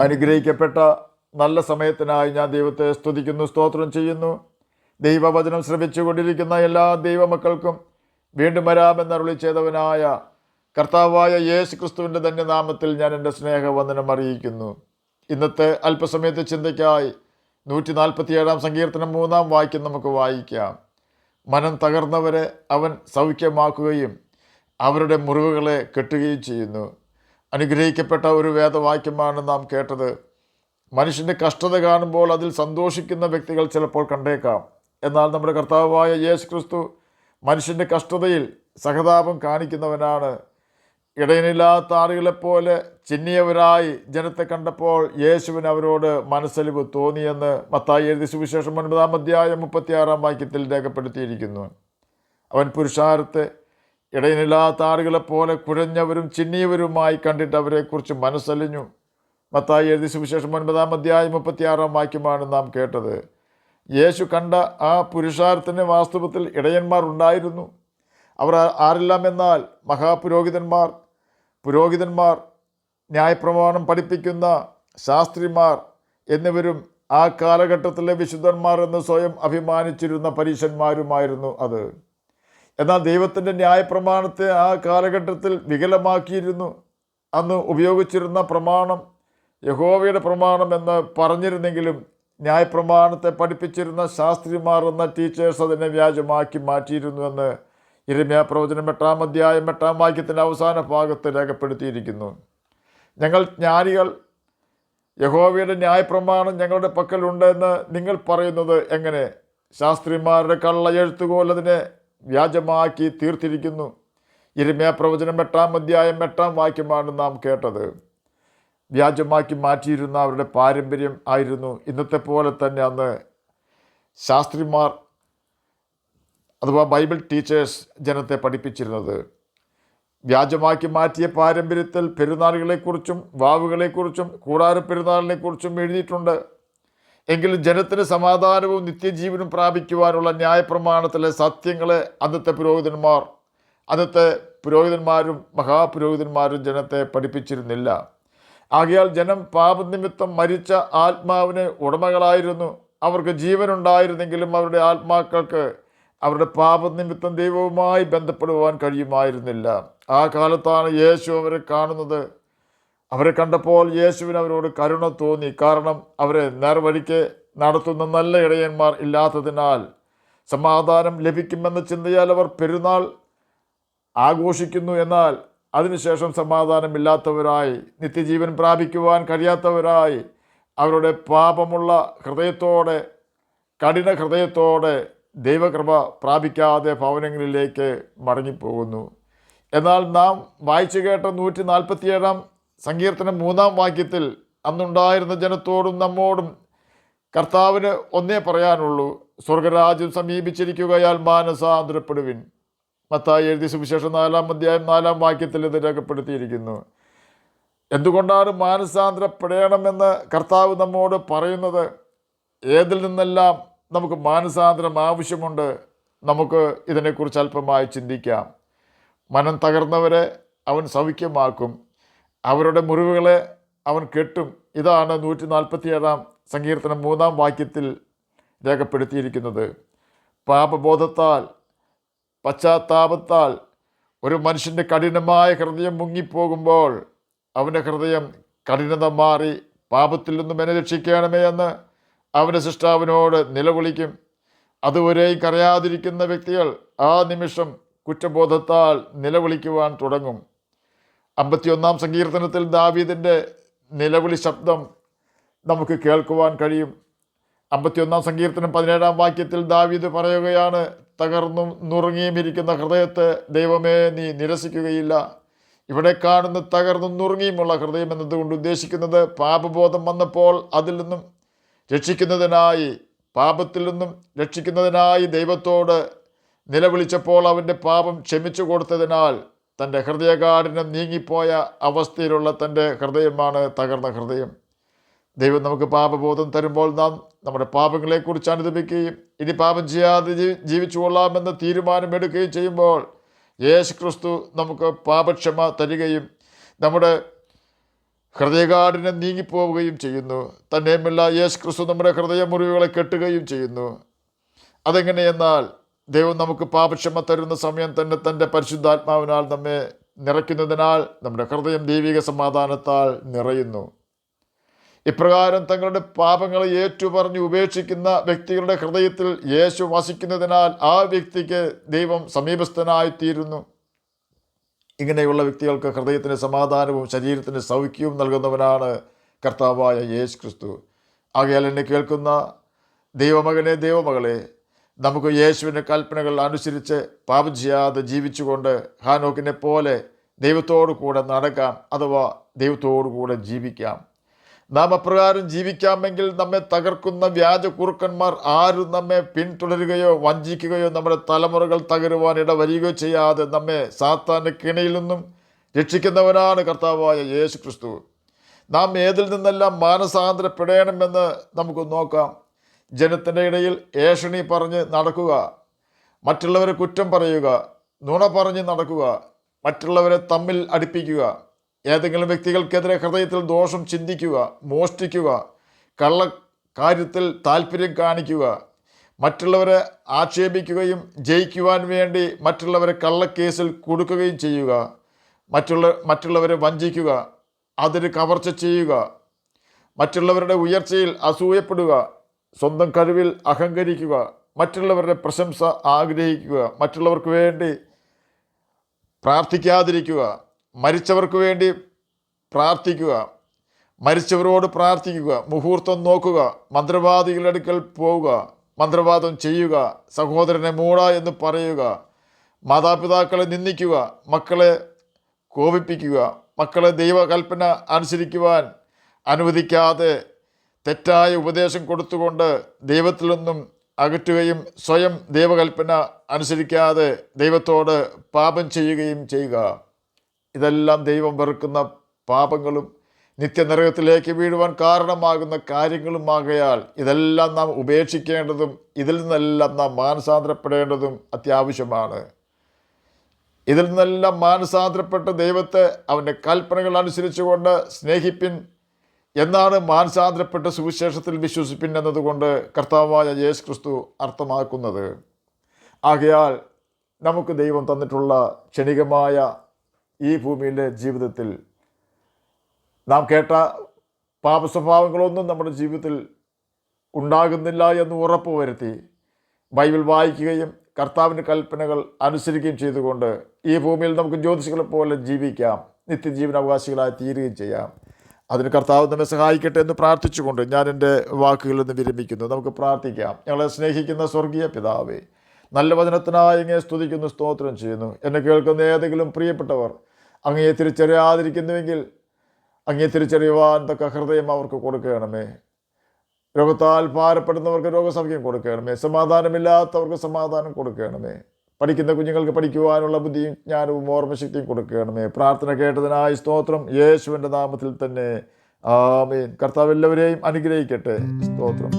അനുഗ്രഹിക്കപ്പെട്ട നല്ല സമയത്തിനായി ഞാൻ ദൈവത്തെ സ്തുതിക്കുന്നു, സ്തോത്രം ചെയ്യുന്നു. ദൈവവചനം ശ്രമിച്ചുകൊണ്ടിരിക്കുന്ന എല്ലാ ദൈവമക്കൾക്കും വീണ്ടും വരാമെന്നരുളി ചെയ്തവനായ കർത്താവായ യേശു ക്രിസ്തുവിൻ്റെ തന്നെ നാമത്തിൽ ഞാൻ എൻ്റെ സ്നേഹവന്ദനം അറിയിക്കുന്നു. ഇന്നത്തെ അല്പസമയത്തെ ചിന്തയ്ക്കായി 147 സങ്കീർത്തനം 3 വാക്യം നമുക്ക് വായിക്കാം. മനം തകർന്നവരെ അവൻ സൗഖ്യമാക്കുകയും അവരുടെ മുറിവുകളെ കെട്ടുകയും ചെയ്യുന്നു. അനുഗ്രഹിക്കപ്പെട്ട ഒരു വേദവാക്യമാണ് നാം കേട്ടത്. മനുഷ്യൻ്റെ കഷ്ടത കാണുമ്പോൾ അതിൽ സന്തോഷിക്കുന്ന വ്യക്തികൾ ചിലപ്പോൾ കണ്ടേക്കാം. എന്നാൽ നമ്മുടെ കർത്താവായ യേശു ക്രിസ്തു മനുഷ്യൻ്റെ കഷ്ടതയിൽ സഹതാപം കാണിക്കുന്നവനാണ്. ഇടയനില്ലാത്ത ആളുകളെപ്പോലെ ചിന്നിയവരായി ജനത്തെ കണ്ടപ്പോൾ യേശുവിന് അവരോട് മനസ്സലിവ് തോന്നിയെന്ന് മത്തായി എഴുതിയ സുവിശേഷം 9 അധ്യായം 36 വാക്യത്തിൽ രേഖപ്പെടുത്തിയിരിക്കുന്നു. അവൻ പുരുഷാരത്തെ ഇടയനില്ലാത്ത ആളുകളെപ്പോലെ കുഴഞ്ഞവരും ചിന്നിയവരുമായി കണ്ടിട്ട് അവരെക്കുറിച്ച് മനസ്സലിഞ്ഞു. മത്തായി എഴുതിയ സുവിശേഷം 9 അധ്യായം 36 വാക്യമാണ് നാം കേട്ടത്. യേശു കണ്ട ആ പുരുഷാരത്തിന് വാസ്തവത്തിൽ ഇടയന്മാർ ഉണ്ടായിരുന്നു. അവർ ആരെല്ലാം എന്നാൽ പുരോഹിതന്മാർ, ന്യായപ്രമാണം പഠിപ്പിക്കുന്ന ശാസ്ത്രിമാർ എന്നിവരും ആ കാലഘട്ടത്തിലെ വിശുദ്ധന്മാർ എന്ന് സ്വയം അഭിമാനിച്ചിരുന്ന പരീശന്മാരുമായിരുന്നു അത്. എന്നാൽ ദൈവത്തിൻ്റെ ന്യായപ്രമാണത്തെ ആ കാലഘട്ടത്തിൽ വികലമാക്കിയിരുന്നു. അന്ന് ഉപയോഗിച്ചിരുന്ന പ്രമാണം യഹോവയുടെ പ്രമാണം എന്ന് പറഞ്ഞിരുന്നെങ്കിലും ന്യായപ്രമാണത്തെ പഠിപ്പിച്ചിരുന്ന ശാസ്ത്രിമാർ എന്ന ടീച്ചേഴ്സ് അതിനെ വ്യാജമാക്കി മാറ്റിയിരുന്നുവെന്ന് യിരെമ്യാ പ്രവചനം 8 അധ്യായം 8 വാക്യത്തിൻ്റെ അവസാന ഭാഗത്ത് രേഖപ്പെടുത്തിയിരിക്കുന്നു. ഞങ്ങൾ ജ്ഞാനികൾ, യഹോവയുടെ ന്യായപ്രമാണം ഞങ്ങളുടെ പക്കലുണ്ടെന്ന് നിങ്ങൾ പറയുന്നത് എങ്ങനെ? ശാസ്ത്രിമാരുടെ കള്ള എഴുത്തുകോൽ അതിനെ വ്യാജമാക്കി തീർത്തിരിക്കുന്നു. യിരെമ്യാ പ്രവചനം 8 അധ്യായം 8 വാക്യമാണ് നാം കേട്ടത്. വ്യാജമാക്കി മാറ്റിയിരുന്ന അവരുടെ പാരമ്പര്യം ആയിരുന്നു ഇന്നത്തെ പോലെ തന്നെ അന്ന് ശാസ്ത്രിമാർ അഥവാ ബൈബിൾ ടീച്ചേഴ്സ് ജനത്തെ പഠിപ്പിച്ചിരുന്നത്. വ്യാജമാക്കി മാറ്റിയ പാരമ്പര്യത്തിൽ പെരുന്നാളുകളെക്കുറിച്ചും വാവുകളെക്കുറിച്ചും കൂടാരപ്പെരുന്നാളിനെക്കുറിച്ചും എഴുതിയിട്ടുണ്ട്. എങ്കിലും ജനത്തിന് സമാധാനവും നിത്യജീവനും പ്രാപിക്കുവാനുള്ള ന്യായപ്രമാണത്തിലെ സത്യങ്ങളെ അന്നത്തെ പുരോഹിതന്മാരും മഹാപുരോഹിതന്മാരും ജനത്തെ പഠിപ്പിച്ചിരുന്നില്ല. ആകയാൽ ജനം പാപനിമിത്തം മരിച്ച ആത്മാവിന് ഉടമകളായിരുന്നു. അവർക്ക് ജീവനുണ്ടായിരുന്നെങ്കിലും അവരുടെ ആത്മാക്കൾക്ക് അവരുടെ പാപനിമിത്തം ദൈവവുമായി ബന്ധപ്പെടുവാൻ കഴിയുമായിരുന്നില്ല. ആ കാലത്താണ് യേശു അവരെ കാണുന്നത്. അവരെ കണ്ടപ്പോൾ യേശുവിന് അവരോട് കരുണ തോന്നി. കാരണം അവരെ നേർവഴിക്ക് നടത്തുന്ന നല്ല ഇടയന്മാർ ഇല്ലാത്തതിനാൽ സമാധാനം ലഭിക്കുമെന്ന ചിന്തയാൽ അവർ പെരുന്നാൾ ആഘോഷിക്കുന്നു. എന്നാൽ അതിനുശേഷം സമാധാനമില്ലാത്തവരായി, നിത്യജീവൻ പ്രാപിക്കുവാൻ കഴിയാത്തവരായി, അവരുടെ പാപമുള്ള ഹൃദയത്തോടെ, കഠിന ഹൃദയത്തോടെ ദൈവകൃപ പ്രാപിക്കാതെ ഭവനങ്ങളിലേക്ക് മടങ്ങിപ്പോകുന്നു. എന്നാൽ നാം വായിച്ചു കേട്ട 147 സങ്കീർത്തനം 3 വാക്യത്തിൽ അന്നുണ്ടായിരുന്ന ജനത്തോടും നമ്മോടും കർത്താവിന് ഒന്നേ പറയാനുള്ളൂ: സ്വർഗരാജ്യം സമീപിച്ചിരിക്കുകയാൽ മാനസാന്തരപ്പെടുവിൻ. മത്തായി എഴുതിയ സുവിശേഷം 4 അധ്യായം 4 വാക്യത്തിൽ ഇത് രേഖപ്പെടുത്തിയിരിക്കുന്നു. എന്തുകൊണ്ടാണ് മാനസാന്തരപ്പെടണമെന്ന് കർത്താവ് നമ്മോട് പറയുന്നത്? ഏതിൽ നിന്നെല്ലാം നമുക്ക് മാനസാന്തരം ആവശ്യമുണ്ട്? നമുക്ക് ഇതിനെക്കുറിച്ച് അല്പമായി ചിന്തിക്കാം. മനം തകർന്നവരെ അവൻ സൗഖ്യമാക്കും, അവരുടെ മുറിവുകളെ അവൻ കെട്ടും. ഇതാണ് 147 സങ്കീർത്തനം 3 വാക്യത്തിൽ രേഖപ്പെടുത്തിയിരിക്കുന്നത്. പാപബോധത്താൽ, പശ്ചാത്താപത്താൽ ഒരു മനുഷ്യൻ്റെ കഠിനമായ ഹൃദയം മുങ്ങിപ്പോകുമ്പോൾ അവൻ്റെ ഹൃദയം കഠിനത മാറി പാപത്തിൽ നിന്നും എന്നെ രക്ഷിക്കണമേ എന്ന് അവൻ്റെ സൃഷ്ടാവിനോട് നിലവിളിക്കും. അതുവരെയും കരയാതിരിക്കുന്ന വ്യക്തികൾ ആ നിമിഷം കുറ്റബോധത്താൽ നിലവിളിക്കുവാൻ തുടങ്ങും. 51 സങ്കീർത്തനത്തിൽ ദാവീദിൻ്റെ നിലവിളി ശബ്ദം നമുക്ക് കേൾക്കുവാൻ കഴിയും. 51 സങ്കീർത്തനം 17 വാക്യത്തിൽ ദാവീദ് പറയുകയാണ്: തകർന്നും നുറുങ്ങിയും ഇരിക്കുന്ന ഹൃദയത്തെ ദൈവമേ നീ നിരസിക്കുകയില്ല. ഇവിടെ കാണുന്ന തകർന്നും നുറുങ്ങിയുമുള്ള ഹൃദയം എന്നതുകൊണ്ട് ഉദ്ദേശിക്കുന്നത് പാപബോധം വന്നപ്പോൾ അതിൽ നിന്നും രക്ഷിക്കുന്നതിനായി, പാപത്തിൽ നിന്നും രക്ഷിക്കുന്നതിനായി ദൈവത്തോട് നിലവിളിച്ചപ്പോൾ അവൻ്റെ പാപം ക്ഷമിച്ചു കൊടുത്തതിനാൽ തൻ്റെ ഹൃദയകാഠിനം നീങ്ങിപ്പോയ അവസ്ഥയിലുള്ള തൻ്റെ ഹൃദയമാണ് തകർന്ന ഹൃദയം. ദൈവം നമുക്ക് പാപബോധം തരുമ്പോൾ നാം നമ്മുടെ പാപങ്ങളെക്കുറിച്ച് അനുദപിക്കുകയും ഇനി പാപം ചെയ്യാതെ ജീവിച്ചു കൊള്ളാമെന്ന് തീരുമാനമെടുക്കുകയും ചെയ്യുമ്പോൾ യേശു ക്രിസ്തു നമുക്ക് പാപക്ഷമ തരികയും നമ്മുടെ ഹൃദയകാഠിന്യം നീങ്ങിപ്പോവുകയും ചെയ്യുന്നു. തന്നെയുമല്ല, യേശു ക്രിസ്തു നമ്മുടെ ഹൃദയമുറിവുകളെ കെട്ടുകയും ചെയ്യുന്നു. അതെങ്ങനെയെന്നാൽ ദൈവം നമുക്ക് പാപക്ഷമ തരുന്ന സമയം തന്നെ തൻ്റെ പരിശുദ്ധാത്മാവിനാൽ നമ്മെ നിറയ്ക്കുന്നതിനാൽ നമ്മുടെ ഹൃദയം ദൈവിക സമാധാനത്താൽ നിറയുന്നു. ഇപ്രകാരം തങ്ങളുടെ പാപങ്ങളെ ഏറ്റുപറഞ്ഞ് ഉപേക്ഷിക്കുന്ന വ്യക്തികളുടെ ഹൃദയത്തിൽ യേശു വസിക്കുന്നതിനാൽ ആ വ്യക്തിക്ക് ദൈവം സമീപസ്ഥനായിത്തീരുന്നു. ഇങ്ങനെയുള്ള വ്യക്തികൾക്ക് ഹൃദയത്തിന് സമാധാനവും ശരീരത്തിന് സൗഖ്യവും നൽകുന്നവനാണ് കർത്താവായ യേശു ക്രിസ്തു. ആകയാൽ എന്നെ കേൾക്കുന്ന ദൈവമകനെ, ദൈവമകളെ, നമുക്ക് യേശുവിൻ്റെ കൽപ്പനകൾ അനുസരിച്ച് പാപം ചെയ്യാതെ ജീവിച്ചുകൊണ്ട് ഹാനോക്കിനെ പോലെ ദൈവത്തോടു കൂടെ നടക്കാം, അഥവാ ദൈവത്തോടു കൂടെ ജീവിക്കാം. നാം അപ്രകാരം ജീവിക്കാമെങ്കിൽ നമ്മെ തകർക്കുന്ന വ്യാജ കുറുക്കന്മാർ ആരും നമ്മെ പിന്തുടരുകയോ വഞ്ചിക്കുകയോ നമ്മുടെ തലമുറകൾ തകരുവാൻ ഇടവരികയോ ചെയ്യാതെ നമ്മെ സാത്താൻ്റെ കിണയിൽ നിന്നും രക്ഷിക്കുന്നവനാണ് കർത്താവായ യേശു ക്രിസ്തു. നാം ഏതിൽ നിന്നെല്ലാം മാനസാന്തരപ്പെടണമെന്ന് നമുക്ക് നോക്കാം. ജനത്തിൻ്റെ ഇടയിൽ ഏഷണി പറഞ്ഞ് നടക്കുക, മറ്റുള്ളവരെ കുറ്റം പറയുക, നുണ പറഞ്ഞ് നടക്കുക, മറ്റുള്ളവരെ തമ്മിൽ അടുപ്പിക്കുക, ഏതെങ്കിലും വ്യക്തികൾക്കെതിരെ ഹൃദയത്തിൽ ദോഷം ചിന്തിക്കുക, മോഷ്ടിക്കുക, കള്ളക്കാര്യത്തിൽ താല്പര്യം കാണിക്കുക, മറ്റുള്ളവരെ ആക്ഷേപിക്കുകയും ജയിക്കുവാൻ വേണ്ടി മറ്റുള്ളവരെ കള്ളക്കേസിൽ കൊടുക്കുകയും ചെയ്യുക, മറ്റുള്ളവരെ വഞ്ചിക്കുക, അതിന് കവർച്ച ചെയ്യുക, മറ്റുള്ളവരുടെ ഉയർച്ചയിൽ അസൂയപ്പെടുക, സ്വന്തം കഴിവിൽ അഹങ്കരിക്കുക, മറ്റുള്ളവരുടെ പ്രശംസ ആഗ്രഹിക്കുക, മറ്റുള്ളവർക്ക് വേണ്ടി പ്രാർത്ഥിക്കാതിരിക്കുക, മരിച്ചവർക്ക് വേണ്ടി പ്രാർത്ഥിക്കുക, മരിച്ചവരോട് പ്രാർത്ഥിക്കുക, മുഹൂർത്തം നോക്കുക, മന്ത്രവാദികളുടെ അടുക്കൽ പോവുക, മന്ത്രവാദം ചെയ്യുക, സഹോദരനെ മൂട എന്ന് പറയുക, മാതാപിതാക്കളെ നിന്ദിക്കുക, മക്കളെ കോപിപ്പിക്കുക, മക്കളെ ദൈവകൽപ്പന അനുസരിക്കുവാൻ അനുവദിക്കാതെ തെറ്റായ ഉപദേശം കൊടുത്തുകൊണ്ട് ദൈവത്തിൽ നിന്നും അകറ്റുകയും സ്വയം ദൈവകൽപ്പന അനുസരിക്കാതെ ദൈവത്തോട് പാപം ചെയ്യുകയും ചെയ്യുക. ഇതെല്ലാം ദൈവം വെറുക്കുന്ന പാപങ്ങളും നിത്യനരകത്തിലേക്ക് വീഴുവാൻ കാരണമാകുന്ന കാര്യങ്ങളുമാകയാൽ ഇതെല്ലാം നാം ഉപേക്ഷിക്കേണ്ടതും ഇതിൽ നിന്നെല്ലാം നാം മാനസാന്തരപ്പെടേണ്ടതും അത്യാവശ്യമാണ്. ഇതിൽ നിന്നെല്ലാം മാനസാന്തരപ്പെട്ട് ദൈവത്തെ അവൻ്റെ കൽപ്പനകൾ അനുസരിച്ചുകൊണ്ട് സ്നേഹിപ്പിൻ എന്നാണ് മാനസാന്തരപ്പെട്ട് സുവിശേഷത്തിൽ വിശ്വസിപ്പിൻ എന്നതുകൊണ്ട് കർത്താവായ യേശു ക്രിസ്തു അർത്ഥമാക്കുന്നത്. ആകയാൽ നമുക്ക് ദൈവം തന്നിട്ടുള്ള ക്ഷണികമായ ഈ ഭൂമിയിലെ ജീവിതത്തിൽ നാം കേട്ട പാപസ്വഭാവങ്ങളൊന്നും നമ്മുടെ ജീവിതത്തിൽ ഉണ്ടാകുന്നില്ല എന്ന് ഉറപ്പ് വരുത്തി ബൈബിൾ വായിക്കുകയും കർത്താവിൻ്റെ കൽപ്പനകൾ അനുസരിക്കുകയും ചെയ്തുകൊണ്ട് ഈ ഭൂമിയിൽ നമുക്ക് ജ്യോതിഷികളെ പോലെ ജീവിക്കാം, നിത്യജീവനാവകാശികളായി തീരുകയും ചെയ്യാം. അതിന് കർത്താവ് നമ്മെ സഹായിക്കട്ടെ എന്ന് പ്രാർത്ഥിച്ചുകൊണ്ട് ഞാൻ എൻ്റെ വാക്കുകളിൽ നിന്ന് വിരമിക്കുന്നു. നമുക്ക് പ്രാർത്ഥിക്കാം. ഞങ്ങളെ സ്നേഹിക്കുന്ന സ്വർഗീയ പിതാവേ, നല്ല വചനത്തിനായി അങ്ങയെ സ്തുതിക്കുന്നു, സ്തോത്രം ചെയ്യുന്നു. എന്നെ കേൾക്കുന്ന ഏതെങ്കിലും പ്രിയപ്പെട്ടവർ അങ്ങയെ തിരിച്ചറിയാതിരിക്കുന്നുവെങ്കിൽ അങ്ങയെ തിരിച്ചറിയുവാൻ തക്ക ഹൃദയം അവർക്ക് കൊടുക്കണമേ. രോഗത്താൽ ഭാരപ്പെടുന്നവർക്ക് രോഗസൗഖ്യം കൊടുക്കണമേ. സമാധാനമില്ലാത്തവർക്ക് സമാധാനം കൊടുക്കണമേ. പഠിക്കുന്ന കുഞ്ഞുങ്ങൾക്ക് പഠിക്കുവാനുള്ള ബുദ്ധിയും ജ്ഞാനവും ഓർമ്മശക്തിയും കൊടുക്കണമേ. പ്രാർത്ഥന കേട്ടതിനായി സ്തോത്രം, യേശുവിൻ്റെ നാമത്തിൽ തന്നെ ആമേൻ. കർത്താവ് എല്ലാവരെയും അനുഗ്രഹിക്കട്ടെ. സ്തോത്രം.